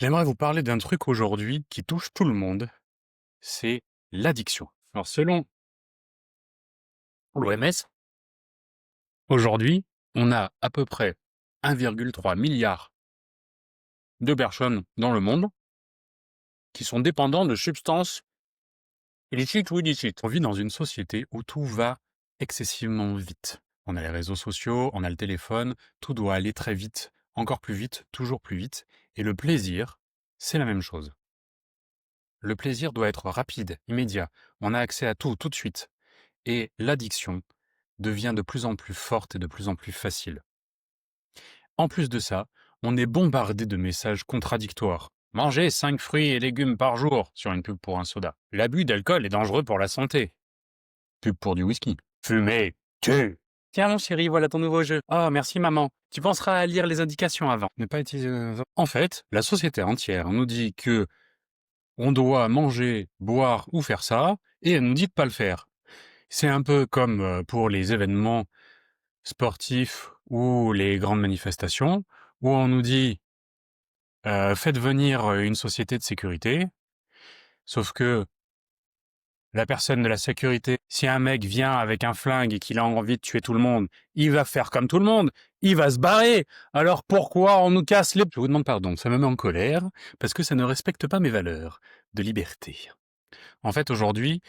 J'aimerais vous parler d'un truc aujourd'hui qui touche tout le monde, c'est l'addiction. Alors selon l'OMS, aujourd'hui, on a à peu près 1,3 milliard de personnes dans le monde qui sont dépendants de substances illicites ou illicites. On vit dans une société où tout va excessivement vite. On a les réseaux sociaux, on a le téléphone, tout doit aller très vite, encore plus vite, toujours plus vite. Et le plaisir, c'est la même chose. Le plaisir doit être rapide, immédiat. On a accès à tout, tout de suite. Et l'addiction devient de plus en plus forte et de plus en plus facile. En plus de ça, on est bombardé de messages contradictoires. Mangez 5 fruits et légumes par jour sur une pub pour un soda. L'abus d'alcool est dangereux pour la santé. Pub pour du whisky. Fumer tue. Tiens mon chéri, voilà ton nouveau jeu. Oh merci maman. Tu penseras à lire les indications avant. Ne pas utiliser. En fait, la société entière nous dit que on doit manger, boire ou faire ça, et elle nous dit de pas le faire. C'est un peu comme pour les événements sportifs ou les grandes manifestations, où on nous dit faites venir une société de sécurité, sauf que la personne de la sécurité, si un mec vient avec un flingue et qu'il a envie de tuer tout le monde, il va faire comme tout le monde, il va se barrer. Alors pourquoi on nous casse les... Je vous demande pardon, ça me met en colère, parce que ça ne respecte pas mes valeurs de liberté. En fait, aujourd'hui,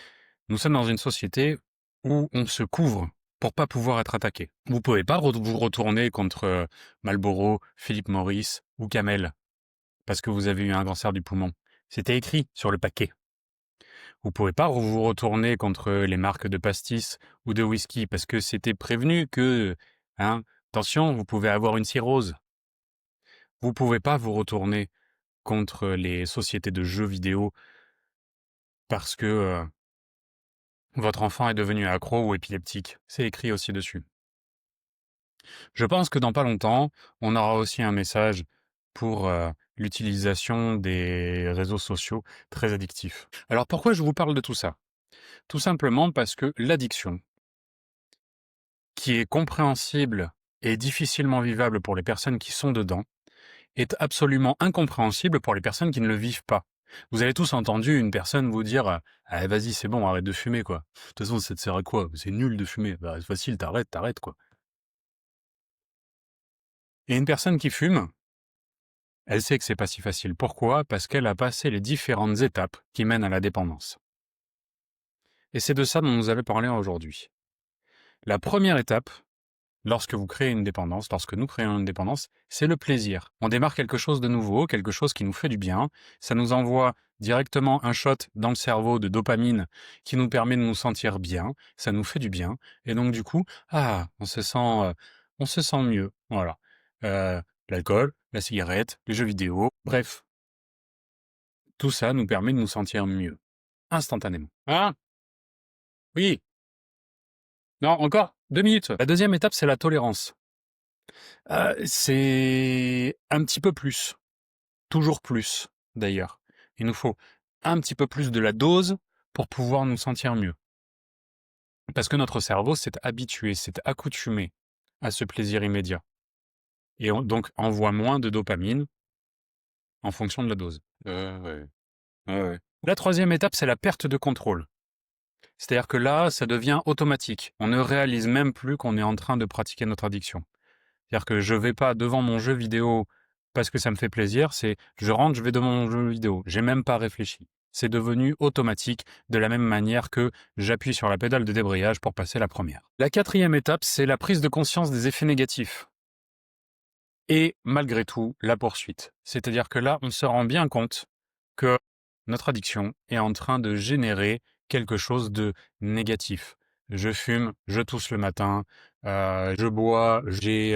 nous sommes dans une société où on se couvre pour pas pouvoir être attaqué. Vous pouvez pas vous retourner contre Marlboro, Philip Morris ou Camel parce que vous avez eu un cancer du poumon. C'était écrit sur le paquet. Vous pouvez pas vous retourner contre les marques de pastis ou de whisky parce que c'était prévenu que, attention, vous pouvez avoir une cirrhose. Vous pouvez pas vous retourner contre les sociétés de jeux vidéo parce que votre enfant est devenu accro ou épileptique. C'est écrit aussi dessus. Je pense que dans pas longtemps, on aura aussi un message pour l'utilisation des réseaux sociaux très addictifs. Alors pourquoi je vous parle de tout ça? Tout simplement parce que l'addiction, qui est compréhensible et difficilement vivable pour les personnes qui sont dedans, est absolument incompréhensible pour les personnes qui ne le vivent pas. Vous avez tous entendu une personne vous dire ah, vas-y, c'est bon, arrête de fumer, quoi. De toute façon, ça te sert à quoi? C'est nul de fumer. Bah, c'est facile, t'arrêtes, quoi. Et une personne qui fume, elle sait que c'est pas si facile. Pourquoi? Parce qu'elle a passé les différentes étapes qui mènent à la dépendance. Et c'est de ça dont nous allons parler aujourd'hui. La première étape, lorsque vous créez une dépendance, lorsque nous créons une dépendance, c'est le plaisir. On démarre quelque chose de nouveau, quelque chose qui nous fait du bien. Ça nous envoie directement un shot dans le cerveau de dopamine qui nous permet de nous sentir bien. Ça nous fait du bien. Et donc du coup, on se sent mieux. Voilà. L'alcool, la cigarette, les jeux vidéo, bref. Tout ça nous permet de nous sentir mieux. Instantanément. Hein? Oui. Non, encore 2 minutes. La deuxième étape, c'est la tolérance. C'est un petit peu plus, toujours plus d'ailleurs. Il nous faut un petit peu plus de la dose pour pouvoir nous sentir mieux. Parce que notre cerveau s'est habitué, s'est accoutumé à ce plaisir immédiat. Et donc envoie moins de dopamine en fonction de la dose. Ouais. Ouais. La troisième étape, c'est la perte de contrôle. C'est-à-dire que là, ça devient automatique. On ne réalise même plus qu'on est en train de pratiquer notre addiction. C'est-à-dire que je vais pas devant mon jeu vidéo parce que ça me fait plaisir, c'est je rentre, je vais devant mon jeu vidéo. J'ai même pas réfléchi. C'est devenu automatique de la même manière que j'appuie sur la pédale de débrayage pour passer la première. La quatrième étape, c'est la prise de conscience des effets négatifs. Et malgré tout, la poursuite. C'est-à-dire que là, on se rend bien compte que notre addiction est en train de générer quelque chose de négatif. Je fume, je tousse le matin, je bois, j'ai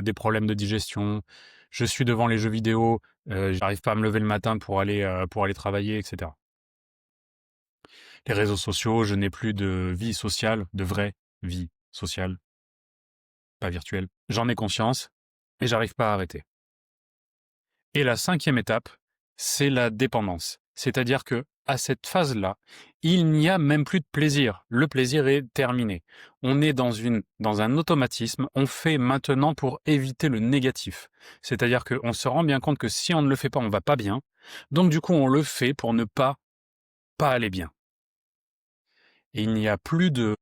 des problèmes de digestion, je suis devant les jeux vidéo, j'arrive pas à me lever le matin pour aller travailler, etc. Les réseaux sociaux, je n'ai plus de vie sociale, de vraie vie sociale, pas virtuelle. J'en ai conscience et j'arrive pas à arrêter. Et la cinquième étape, c'est la dépendance. C'est-à-dire que à cette phase-là, il n'y a même plus de plaisir. Le plaisir est terminé. On est dans un automatisme. On fait maintenant pour éviter le négatif. C'est-à-dire qu'on se rend bien compte que si on ne le fait pas, on va pas bien. Donc du coup, on le fait pour ne pas aller bien. Et il n'y a plus de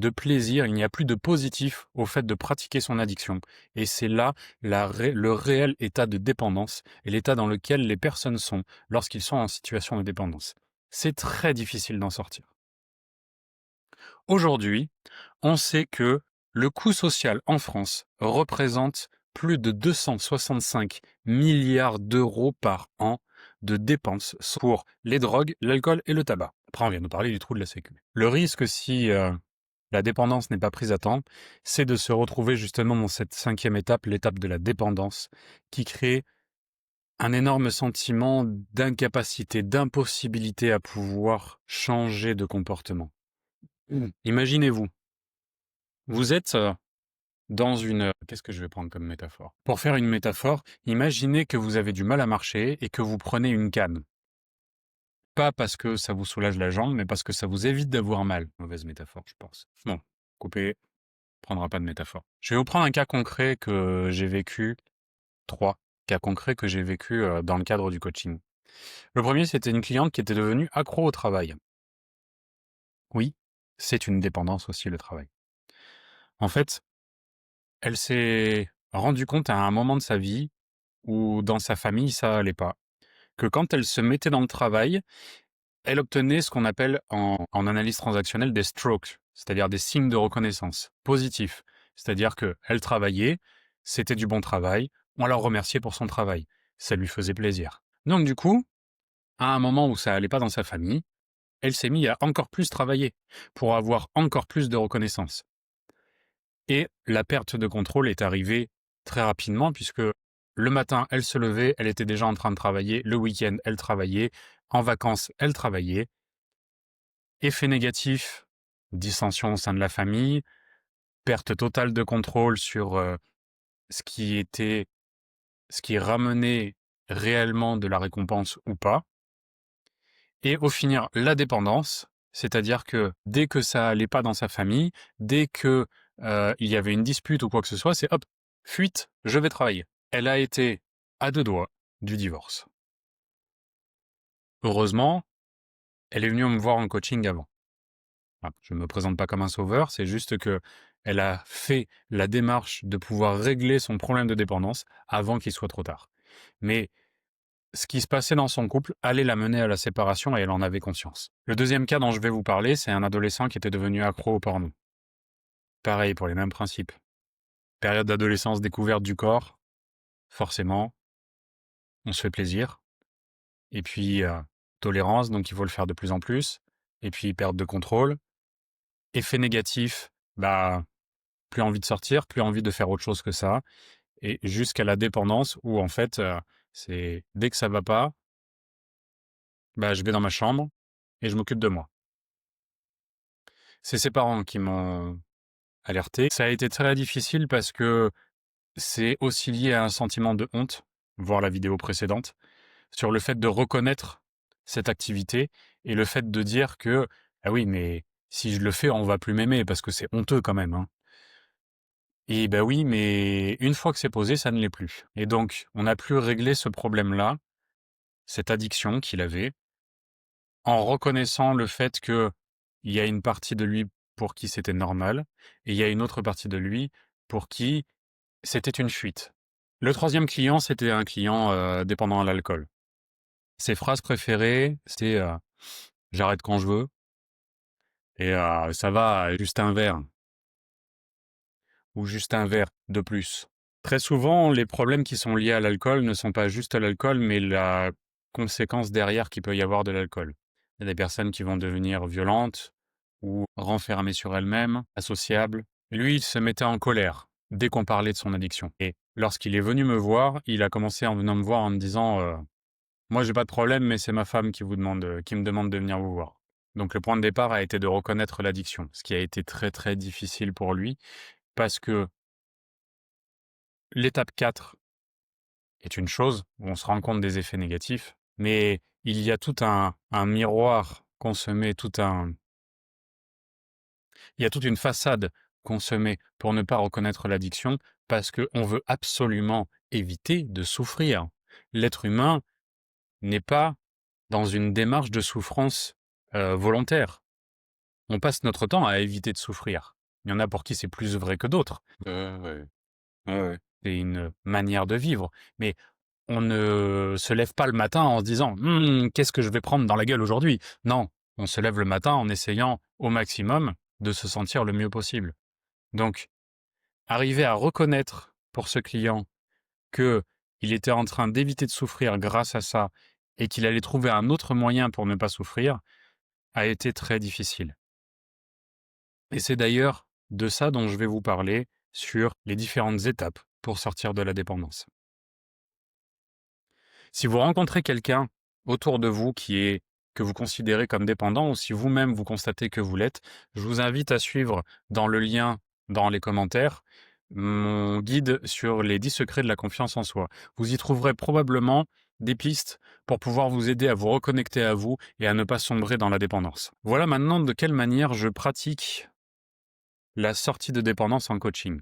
plaisir, il n'y a plus de positif au fait de pratiquer son addiction. Et c'est là le réel état de dépendance et l'état dans lequel les personnes sont lorsqu'ils sont en situation de dépendance. C'est très difficile d'en sortir. Aujourd'hui, on sait que le coût social en France représente plus de 265 milliards d'euros par an de dépenses pour les drogues, l'alcool et le tabac. Après, on vient de parler du trou de la sécu. Le risque, si la dépendance n'est pas prise à temps, c'est de se retrouver justement dans cette cinquième étape, l'étape de la dépendance, qui crée un énorme sentiment d'incapacité, d'impossibilité à pouvoir changer de comportement. Imaginez-vous, vous êtes dans une... Qu'est-ce que je vais prendre comme métaphore? Pour faire une métaphore, imaginez que vous avez du mal à marcher et que vous prenez une canne. Pas parce que ça vous soulage la jambe, mais parce que ça vous évite d'avoir mal. Mauvaise métaphore, je pense. Bon, coupez, prendra pas de métaphore. Je vais vous prendre un cas concret que j'ai vécu, 3 cas concrets que j'ai vécu dans le cadre du coaching. Le premier, c'était une cliente qui était devenue accro au travail. Oui, c'est une dépendance aussi, le travail. En fait, elle s'est rendue compte à un moment de sa vie où dans sa famille, ça allait pas. Que quand elle se mettait dans le travail, elle obtenait ce qu'on appelle en analyse transactionnelle des strokes, c'est-à-dire des signes de reconnaissance positifs. C'est-à-dire qu'elle travaillait, c'était du bon travail, on la remerciait pour son travail. Ça lui faisait plaisir. Donc du coup, à un moment où ça allait pas dans sa famille, elle s'est mise à encore plus travailler pour avoir encore plus de reconnaissance. Et la perte de contrôle est arrivée très rapidement puisque le matin, elle se levait, elle était déjà en train de travailler, le week-end, elle travaillait, en vacances, elle travaillait. Effet négatif, dissension au sein de la famille, perte totale de contrôle sur ce ce qui ramenait réellement de la récompense ou pas. Et au finir, la dépendance, c'est-à-dire que dès que ça allait pas dans sa famille, dès que il y avait une dispute ou quoi que ce soit, c'est hop, fuite, je vais travailler. Elle a été à 2 doigts du divorce. Heureusement, elle est venue me voir en coaching avant. Voilà, je ne me présente pas comme un sauveur, c'est juste que elle a fait la démarche de pouvoir régler son problème de dépendance avant qu'il soit trop tard. Mais ce qui se passait dans son couple allait la mener à la séparation et elle en avait conscience. Le deuxième cas dont je vais vous parler, c'est un adolescent qui était devenu accro au porno. Pareil pour les mêmes principes. Période d'adolescence, découverte du corps, forcément, on se fait plaisir. Et puis, tolérance, donc il faut le faire de plus en plus. Et puis, perte de contrôle. Effet négatif, bah, plus envie de sortir, plus envie de faire autre chose que ça. Et jusqu'à la dépendance où, en fait, c'est dès que ça va pas, bah, je vais dans ma chambre et je m'occupe de moi. C'est ses parents qui m'ont alerté. Ça a été très difficile parce que c'est aussi lié à un sentiment de honte, voir la vidéo précédente, sur le fait de reconnaître cette activité et le fait de dire que ah oui, mais si je le fais, on va plus m'aimer parce que c'est honteux quand même, hein. Et bah oui, mais une fois que c'est posé, ça ne l'est plus. Et donc, on a pu régler ce problème-là, cette addiction qu'il avait, en reconnaissant le fait que il y a une partie de lui pour qui c'était normal, et il y a une autre partie de lui pour qui c'était une fuite. Le troisième client, c'était un client dépendant à l'alcool. Ses phrases préférées, c'était j'arrête quand je veux et ça va, juste un verre ou juste un verre de plus. Très souvent, les problèmes qui sont liés à l'alcool ne sont pas juste l'alcool, mais la conséquence derrière qu'il peut y avoir de l'alcool. Il y a des personnes qui vont devenir violentes ou renfermées sur elles-mêmes, associables. Lui, il se mettait en colère dès qu'on parlait de son addiction. Et lorsqu'il est venu me voir, il a commencé en venant me voir en me disant moi, j'ai pas de problème, mais c'est ma femme qui me demande de venir vous voir. Donc le point de départ a été de reconnaître l'addiction, ce qui a été très très difficile pour lui, parce que l'étape 4 est une chose où on se rend compte des effets négatifs, mais il y a tout un miroir qu'on se met, il y a toute une façade qu'on se met pour ne pas reconnaître l'addiction parce qu'on veut absolument éviter de souffrir. L'être humain n'est pas dans une démarche de souffrance volontaire. On passe notre temps à éviter de souffrir. Il y en a pour qui c'est plus vrai que d'autres. Ouais. Ouais. C'est une manière de vivre. Mais on ne se lève pas le matin en se disant qu'est-ce que je vais prendre dans la gueule aujourd'hui? Non, on se lève le matin en essayant au maximum de se sentir le mieux possible. Donc, arriver à reconnaître pour ce client que il était en train d'éviter de souffrir grâce à ça et qu'il allait trouver un autre moyen pour ne pas souffrir a été très difficile. Et c'est d'ailleurs de ça dont je vais vous parler sur les différentes étapes pour sortir de la dépendance. Si vous rencontrez quelqu'un autour de vous que vous considérez comme dépendant, ou si vous-même vous constatez que vous l'êtes, je vous invite à suivre dans le lien dans les commentaires mon guide sur les 10 secrets de la confiance en soi. Vous y trouverez probablement des pistes pour pouvoir vous aider à vous reconnecter à vous et à ne pas sombrer dans la dépendance. Voilà maintenant de quelle manière je pratique la sortie de dépendance en coaching.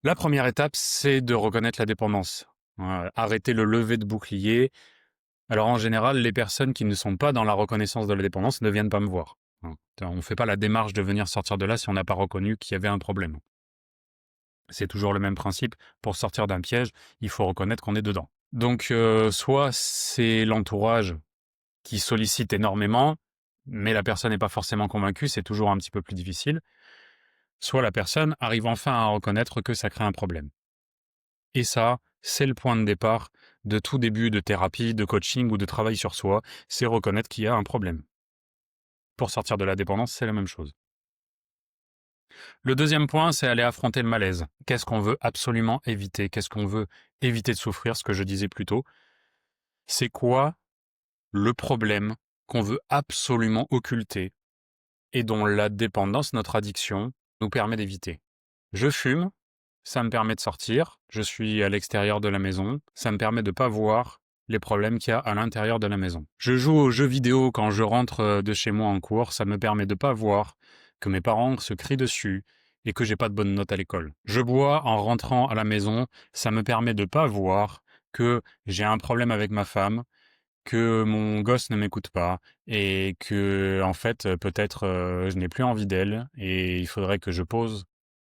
La première étape, c'est de reconnaître la dépendance. Arrêter le lever de bouclier. Alors en général, les personnes qui ne sont pas dans la reconnaissance de la dépendance ne viennent pas me voir. On ne fait pas la démarche de venir sortir de là si on n'a pas reconnu qu'il y avait un problème. C'est toujours le même principe. Pour sortir d'un piège, il faut reconnaître qu'on est dedans. Donc soit c'est l'entourage qui sollicite énormément, mais la personne n'est pas forcément convaincue, c'est toujours un petit peu plus difficile. Soit la personne arrive enfin à reconnaître que ça crée un problème. Et ça, c'est le point de départ de tout début de thérapie, de coaching ou de travail sur soi, c'est reconnaître qu'il y a un problème. Pour sortir de la dépendance, c'est la même chose. Le deuxième point, c'est aller affronter le malaise. Qu'est-ce qu'on veut absolument éviter? Qu'est-ce qu'on veut éviter de souffrir? Ce que je disais plus tôt. C'est quoi le problème qu'on veut absolument occulter et dont la dépendance, notre addiction, nous permet d'éviter? Je fume, ça me permet de sortir, je suis à l'extérieur de la maison, ça me permet de ne pas voir les problèmes qu'il y a à l'intérieur de la maison. Je joue aux jeux vidéo quand je rentre de chez moi en cours, ça me permet de ne pas voir que mes parents se crient dessus et que j'ai pas de bonnes notes à l'école. Je bois en rentrant à la maison, ça me permet de ne pas voir que j'ai un problème avec ma femme, que mon gosse ne m'écoute pas et que, en fait, peut-être je n'ai plus envie d'elle et il faudrait que je pose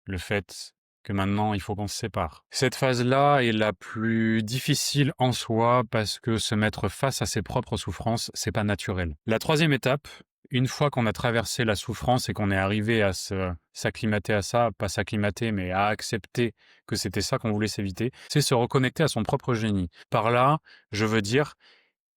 le fait que maintenant il faut qu'on se sépare. Cette phase-là est la plus difficile en soi parce que se mettre face à ses propres souffrances, c'est pas naturel. La troisième étape, une fois qu'on a traversé la souffrance et qu'on est arrivé à s'acclimater à ça, pas s'acclimater, mais à accepter que c'était ça qu'on voulait s'éviter, c'est se reconnecter à son propre génie. Par là, je veux dire,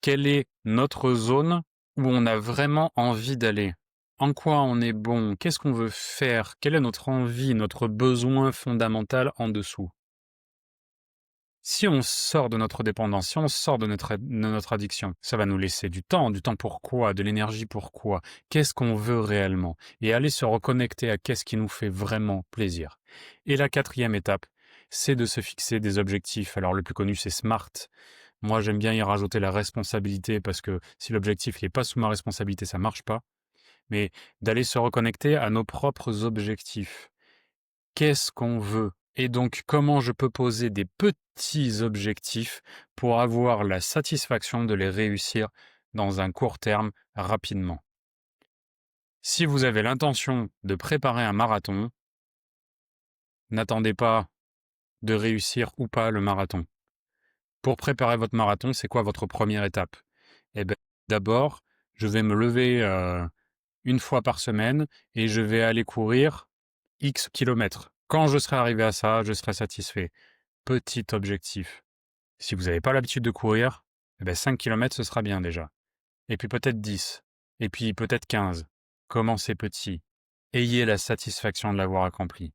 quelle est notre zone où on a vraiment envie d'aller? En quoi on est bon? Qu'est-ce qu'on veut faire? Quelle est notre envie, notre besoin fondamental en dessous? Si on sort de notre dépendance, si on sort de notre addiction, ça va nous laisser du temps pourquoi, de l'énergie pourquoi, qu'est-ce qu'on veut réellement? Et aller se reconnecter à qu'est-ce qui nous fait vraiment plaisir. Et la quatrième étape, c'est de se fixer des objectifs. Alors le plus connu, c'est SMART. Moi, j'aime bien y rajouter la responsabilité parce que si l'objectif n'est pas sous ma responsabilité, ça marche pas. Mais d'aller se reconnecter à nos propres objectifs. Qu'est-ce qu'on veut? Et donc, comment je peux poser des petits objectifs pour avoir la satisfaction de les réussir dans un court terme rapidement? Si vous avez l'intention de préparer un marathon, n'attendez pas de réussir ou pas le marathon. Pour préparer votre marathon, c'est quoi votre première étape? Eh bien, d'abord, je vais me lever une fois par semaine et je vais aller courir X kilomètres. Quand je serai arrivé à ça, je serai satisfait. Petit objectif. Si vous n'avez pas l'habitude de courir, 5 kilomètres, ce sera bien déjà. Et puis peut-être 10. Et puis peut-être 15. Commencez petit. Ayez la satisfaction de l'avoir accompli.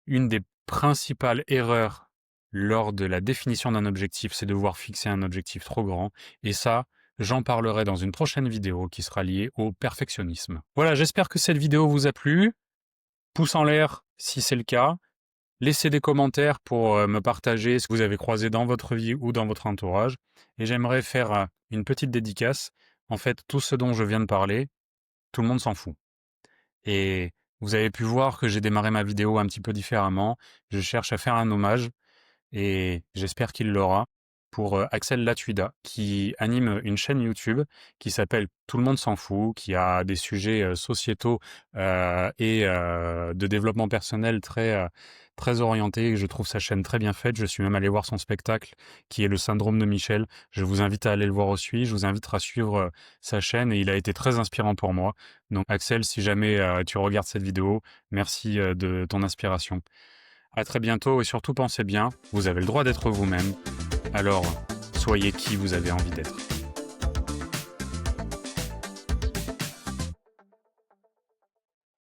Une des principales erreurs lors de la définition d'un objectif, c'est de vouloir fixer un objectif trop grand. Et ça, j'en parlerai dans une prochaine vidéo qui sera liée au perfectionnisme. Voilà, j'espère que cette vidéo vous a plu. Pouce en l'air si c'est le cas. Laissez des commentaires pour me partager ce que vous avez croisé dans votre vie ou dans votre entourage. Et j'aimerais faire une petite dédicace. En fait, tout ce dont je viens de parler, tout le monde s'en fout. Et vous avez pu voir que j'ai démarré ma vidéo un petit peu différemment. Je cherche à faire un hommage et j'espère qu'il l'aura, pour Axel Latuida, qui anime une chaîne YouTube qui s'appelle Tout le monde s'en fout, qui a des sujets sociétaux et de développement personnel très orientés. Je trouve sa chaîne très bien faite. Je suis même allé voir son spectacle, qui est le syndrome de Michel. Je vous invite à aller le voir aussi. Je vous invite à suivre sa chaîne et il a été très inspirant pour moi. Donc Axel, si jamais tu regardes cette vidéo, merci de ton inspiration. À très bientôt et surtout pensez bien, vous avez le droit d'être vous-même, alors soyez qui vous avez envie d'être.